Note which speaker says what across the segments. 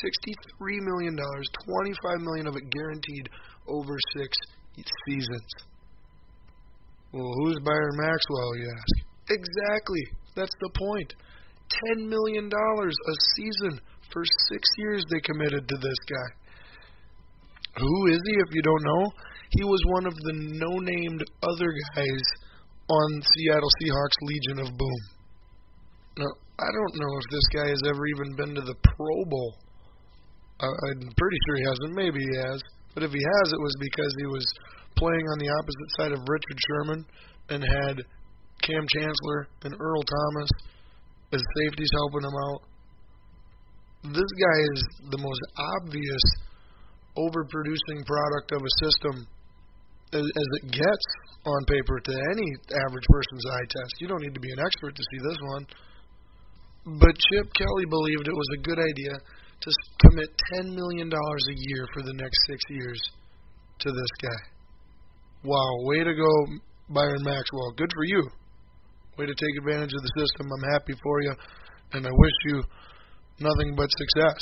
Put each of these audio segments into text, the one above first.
Speaker 1: $63 million, $25 million of it guaranteed over 6 seasons. Well, who's Byron Maxwell, you ask? Exactly. That's the point. $10 million a season for 6 years they committed to this guy. Who is he, if you don't know? He was one of the no-named other guys on Seattle Seahawks Legion of Boom. Now, I don't know if this guy has ever even been to the Pro Bowl. I'm pretty sure he hasn't. Maybe he has. But if he has, it was because he was playing on the opposite side of Richard Sherman and had Cam Chancellor and Earl Thomas as safeties helping him out. This guy is the most obvious overproducing product of a system as it gets on paper to any average person's eye test. You don't need to be an expert to see this one. But Chip Kelly believed it was a good idea to commit $10 million a year for the next 6 years to this guy. Wow, way to go, Byron Maxwell. Good for you. Way to take advantage of the system. I'm happy for you, and I wish you nothing but success.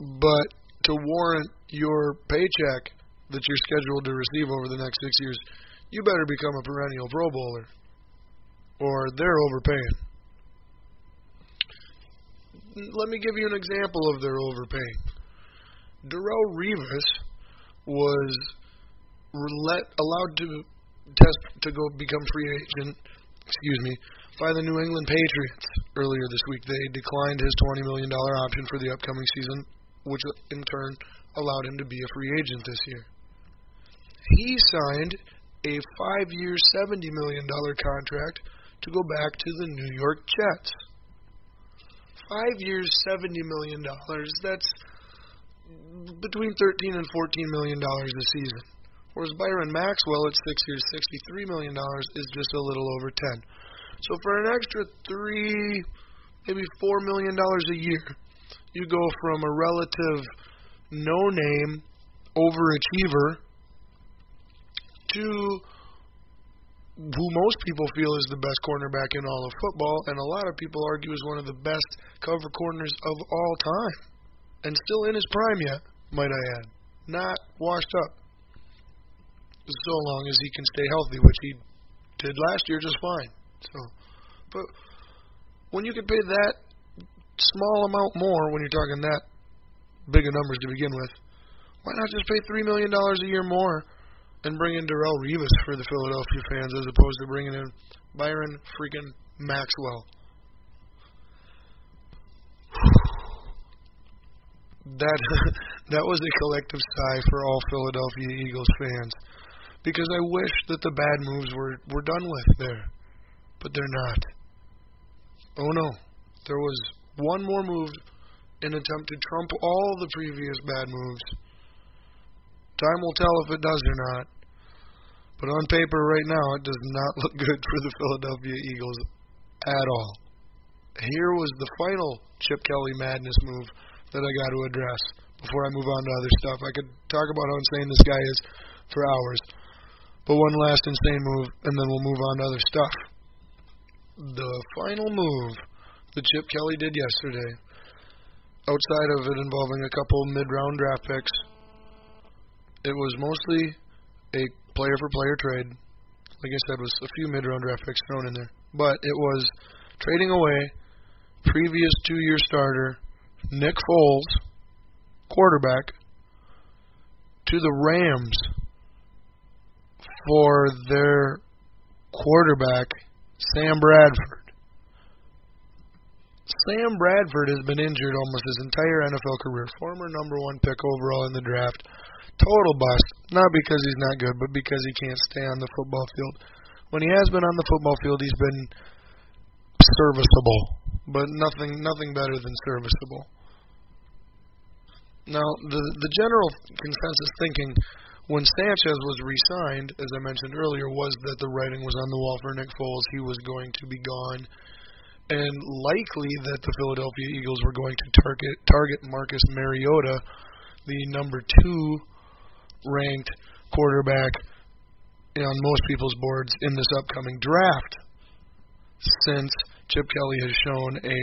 Speaker 1: But to warrant your paycheck that you're scheduled to receive over the next 6 years, you better become a perennial Pro Bowler, or they're overpaying. Let me give you an example of their overpaying. Darrelle Revis was allowed to become free agent, by the New England Patriots earlier this week. They declined his $20 million option for the upcoming season, which in turn allowed him to be a free agent this year. He signed a 5-year, $70 million contract to go back to the New York Jets. 5 years, $70 million. That's between $13 and $14 million a season. Whereas Byron Maxwell at 6 years, $63 million is just a little over 10. So for an extra $3, maybe $4 million a year, you go from a relative no-name overachiever to who most people feel is the best cornerback in all of football, and a lot of people argue is one of the best cover corners of all time. And still in his prime yet, might I add. Not washed up. So long as he can stay healthy, which he did last year just fine. But when you can pay that small amount more, when you're talking that big of numbers to begin with, why not just pay $3 million a year more and bring in Darrelle Revis for the Philadelphia fans as opposed to bringing in Byron freaking Maxwell? That was a collective sigh for all Philadelphia Eagles fans, because I wish that the bad moves were done with there, but they're not. Oh no, there was one more move, an attempt to trump all the previous bad moves. Time will tell if it does or not. But on paper right now, it does not look good for the Philadelphia Eagles at all. Here was the final Chip Kelly madness move that I got to address before I move on to other stuff. I could talk about how insane this guy is for hours. But one last insane move, and then we'll move on to other stuff. The final move that Chip Kelly did yesterday, outside of it involving a couple mid-round draft picks, it was mostly a player-for-player trade. Like I said, was a few mid-round draft picks thrown in there. But it was trading away previous 2-year starter Nick Foles, quarterback, to the Rams for their quarterback, Sam Bradford. Sam Bradford has been injured almost his entire NFL career. Former number 1 pick overall in the draft. Total bust. Not because he's not good, but because he can't stay on the football field. When he has been on the football field, he's been serviceable, but nothing better than serviceable. Now, the general consensus thinking when Sanchez was re-signed, as I mentioned earlier, was that the writing was on the wall for Nick Foles. He was going to be gone, and likely that the Philadelphia Eagles were going to target Marcus Mariota, the number 2 ranked quarterback on most people's boards in this upcoming draft, since Chip Kelly has shown a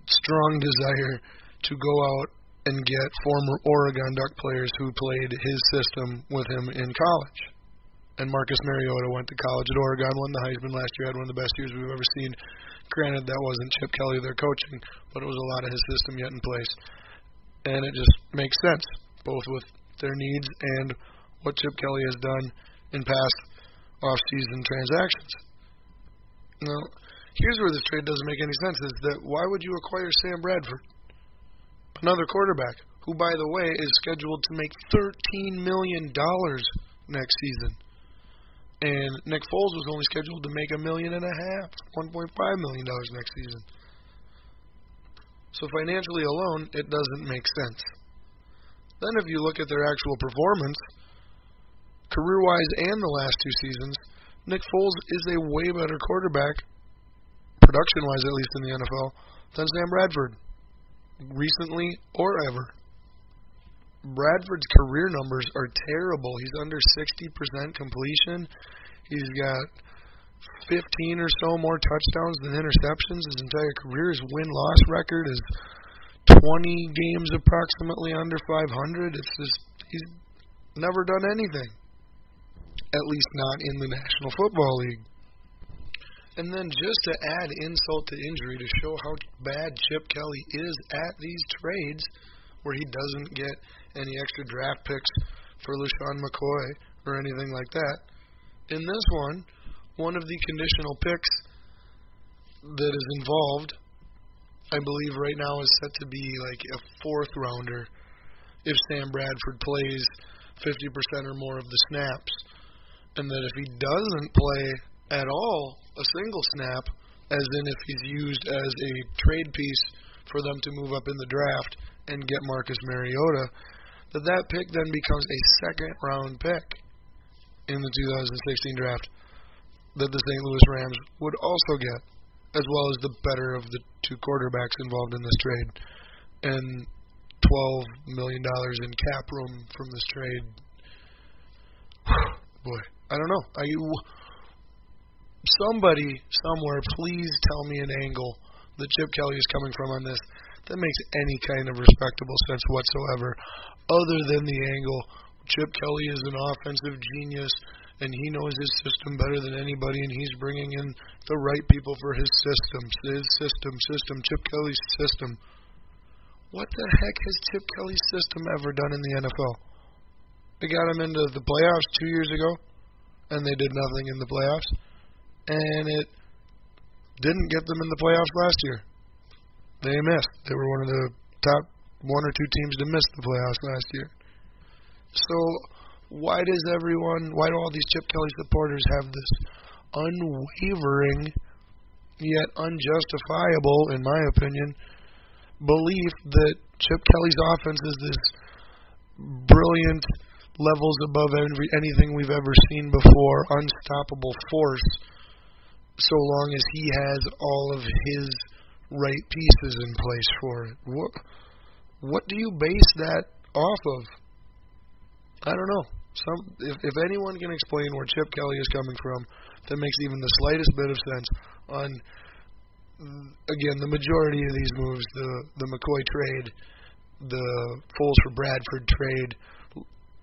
Speaker 1: strong desire to go out and get former Oregon Duck players who played his system with him in college. And Marcus Mariota went to college at Oregon, won the Heisman last year, had one of the best years we've ever seen. Granted, that wasn't Chip Kelly their coaching, but it was a lot of his system yet in place. And it just makes sense, both with their needs and what Chip Kelly has done in past off-season transactions. Now, here's where this trade doesn't make any sense, is that why would you acquire Sam Bradford, another quarterback, who, by the way, is scheduled to make $13 million next season? And Nick Foles was only scheduled to make $1.5 million, $1.5 million next season. So financially alone, it doesn't make sense. Then if you look at their actual performance, career-wise and the last two seasons, Nick Foles is a way better quarterback, production-wise at least in the NFL, than Sam Bradford, recently or ever. Bradford's career numbers are terrible. He's under 60% completion. He's got 15 or so more touchdowns than interceptions his entire career. His win-loss record is 20 games approximately under 500. It's just, he's never done anything, at least not in the National Football League. And then just to add insult to injury to show how bad Chip Kelly is at these trades, where he doesn't get any extra draft picks for LaShawn McCoy or anything like that. In this one of the conditional picks that is involved, I believe right now is set to be like a fourth rounder if Sam Bradford plays 50% or more of the snaps. And that if he doesn't play at all a single snap, as in if he's used as a trade piece for them to move up in the draft and get Marcus Mariota, that pick then becomes a second-round pick in the 2016 draft that the St. Louis Rams would also get, as well as the better of the two quarterbacks involved in this trade, and $12 million in cap room from this trade. Boy, I don't know. Somebody somewhere, please tell me an angle that Chip Kelly is coming from on this that makes any kind of respectable sense whatsoever, other than the angle Chip Kelly is an offensive genius and he knows his system better than anybody, and he's bringing in the right people for his system, Chip Kelly's system. What the heck has Chip Kelly's system ever done in the NFL? They got him into the playoffs 2 years ago, and they did nothing in the playoffs, and it didn't get them in the playoffs last year. They missed. They were one of the top one or two teams to miss the playoffs last year. So why do all these Chip Kelly supporters have this unwavering yet unjustifiable, in my opinion, belief that Chip Kelly's offense is this brilliant, levels above anything we've ever seen before, unstoppable force, so long as he has all of his right pieces in place for it? What do you base that off of? I don't know. If anyone can explain where Chip Kelly is coming from, that makes even the slightest bit of sense on, again, the majority of these moves, the McCoy trade, the Foles for Bradford trade,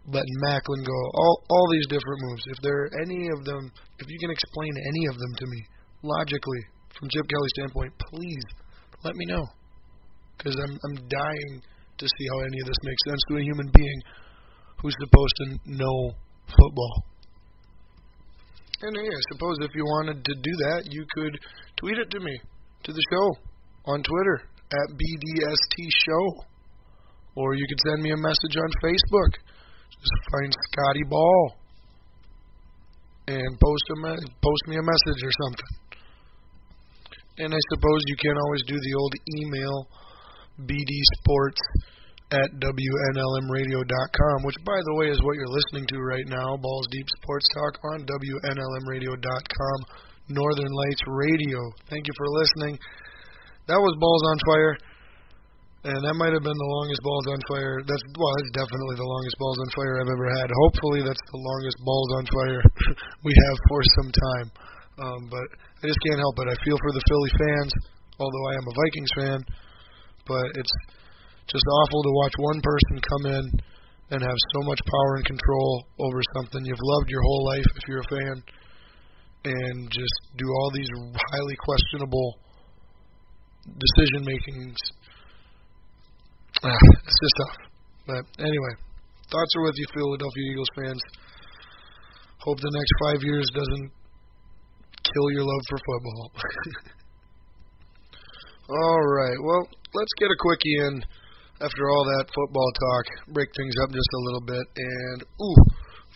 Speaker 1: letting Macklin go, all these different moves. If there are any of them, if you can explain any of them to me logically from Chip Kelly's standpoint, please let me know, because I'm dying to see how any of this makes sense to a human being who's supposed to know football. And I suppose if you wanted to do that, you could tweet it to me, to the show, on Twitter, at BDST Show. Or you could send me a message on Facebook. Just find Scotty Ball and post me a message or something. And I suppose you can always do the old email, bdsports@WNLMradio.com, which, by the way, is what you're listening to right now, Balls Deep Sports Talk on WNLMradio.com, Northern Lights Radio. Thank you for listening. That was Balls on Fire, and that might have been the longest Balls on Fire. That's definitely the longest Balls on Fire I've ever had. Hopefully that's the longest Balls on Fire we have for some time. But I just can't help it. I feel for the Philly fans. although I am a Vikings fan, but it's just awful to watch one person come in and have so much power and control over something you've loved your whole life if you're a fan, and just do all these highly questionable decision makings. It's just tough. But anyway, thoughts are with you, Philadelphia Eagles fans. Hope the next 5 years doesn't kill your love for football. All right, well, let's get a quickie in after all that football talk. Break things up just a little bit. And,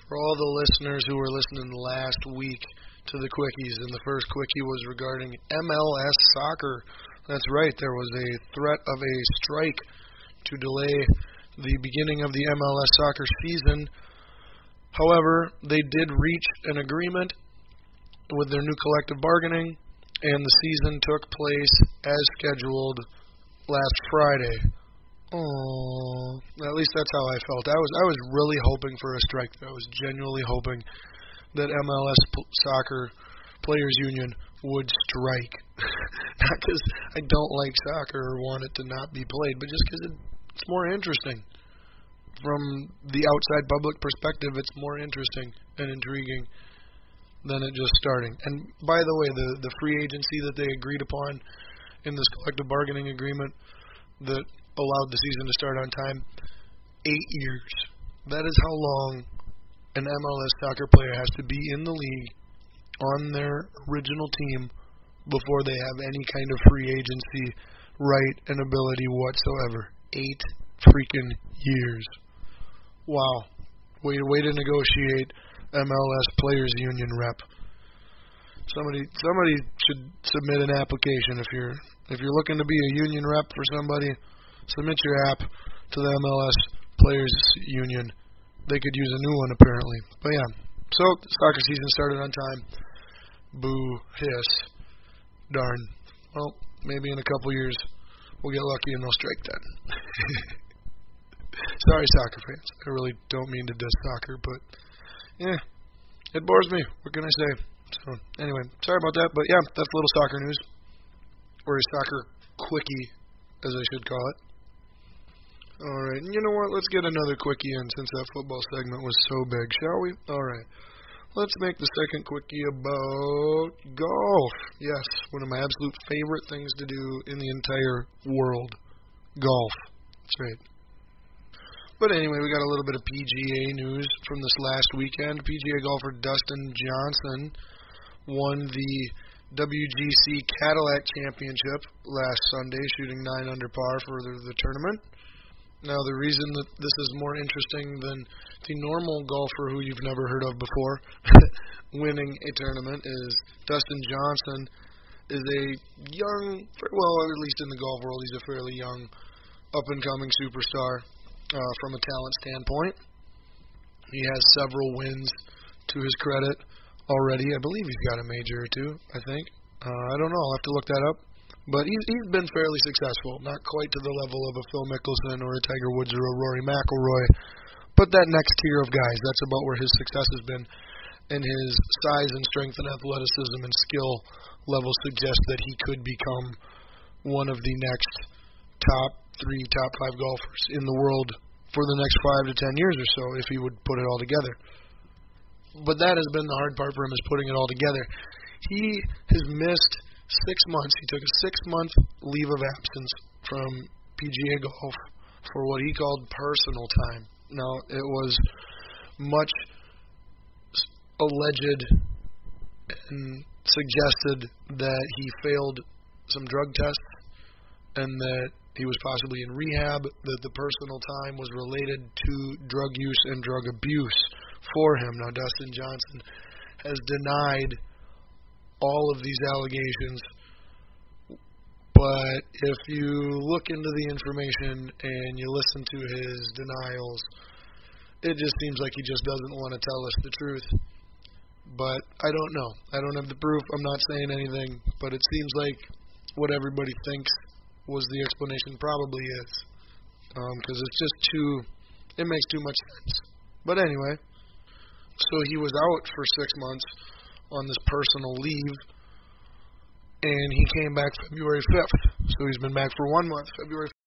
Speaker 1: for all the listeners who were listening last week to the quickies, and the first quickie was regarding MLS soccer. That's right, there was a threat of a strike to delay the beginning of the MLS soccer season. However, they did reach an agreement with their new collective bargaining, and the season took place as scheduled last Friday. Oh, at least that's how I felt. I was really hoping for a strike. I was genuinely hoping that MLS Soccer Players Union would strike. Not because I don't like soccer or want it to not be played, but just because it's more interesting. From the outside public perspective, it's more interesting and intriguing than it just starting. And by the way, the free agency that they agreed upon in this collective bargaining agreement that allowed the season to start on time, 8 years. That is how long an MLS soccer player has to be in the league on their original team before they have any kind of free agency right and ability whatsoever. 8 freaking years. Wow. Way to negotiate, MLS Players Union rep. Somebody should submit an application if you're looking to be a union rep for somebody. Submit your app to the MLS Players Union. They could use a new one apparently. But yeah. So the soccer season started on time. Boo, hiss, darn. Well, maybe in a couple years we'll get lucky and they'll strike then. Sorry, soccer fans. I really don't mean to diss soccer, but yeah, it bores me. What can I say? So anyway, sorry about that, but yeah, that's a little soccer news, or a soccer quickie, as I should call it. All right, and you know what? Let's get another quickie in since that football segment was so big, shall we? All right. Let's make the second quickie about golf. Yes, one of my absolute favorite things to do in the entire world. Golf. That's right. But anyway, we got a little bit of PGA news from this last weekend. PGA golfer Dustin Johnson won the WGC Cadillac Championship last Sunday, shooting 9 under par for the tournament. Now, the reason that this is more interesting than the normal golfer who you've never heard of before winning a tournament is Dustin Johnson is a young, well, at least in the golf world, he's a fairly young, up-and-coming superstar from a talent standpoint. He has several wins to his credit already. I believe he's got a major or two, I think. I don't know. I'll have to look that up. But he's been fairly successful, not quite to the level of a Phil Mickelson or a Tiger Woods or a Rory McIlroy, but that next tier of guys, that's about where his success has been. And his size and strength and athleticism and skill levels suggest that he could become one of the next top 3, top 5 golfers in the world for the next 5 to 10 years or so, if he would put it all together. But that has been the hard part for him, is putting it all together. He has missed 6 months. He took a 6-month leave of absence from PGA golf for what he called personal time. Now, it was much alleged and suggested that he failed some drug tests and that he was possibly in rehab, that the personal time was related to drug use and drug abuse for him. Now, Dustin Johnson has denied all of these allegations, but if you look into the information and you listen to his denials, it just seems like he just doesn't want to tell us the truth. But I don't know. I don't have the proof. I'm not saying anything, but it seems like what everybody thinks was the explanation probably is, because it's just it makes too much sense. But anyway, so he was out for 6 months on this personal leave, and he came back February 5th. So he's been back for 1 month, February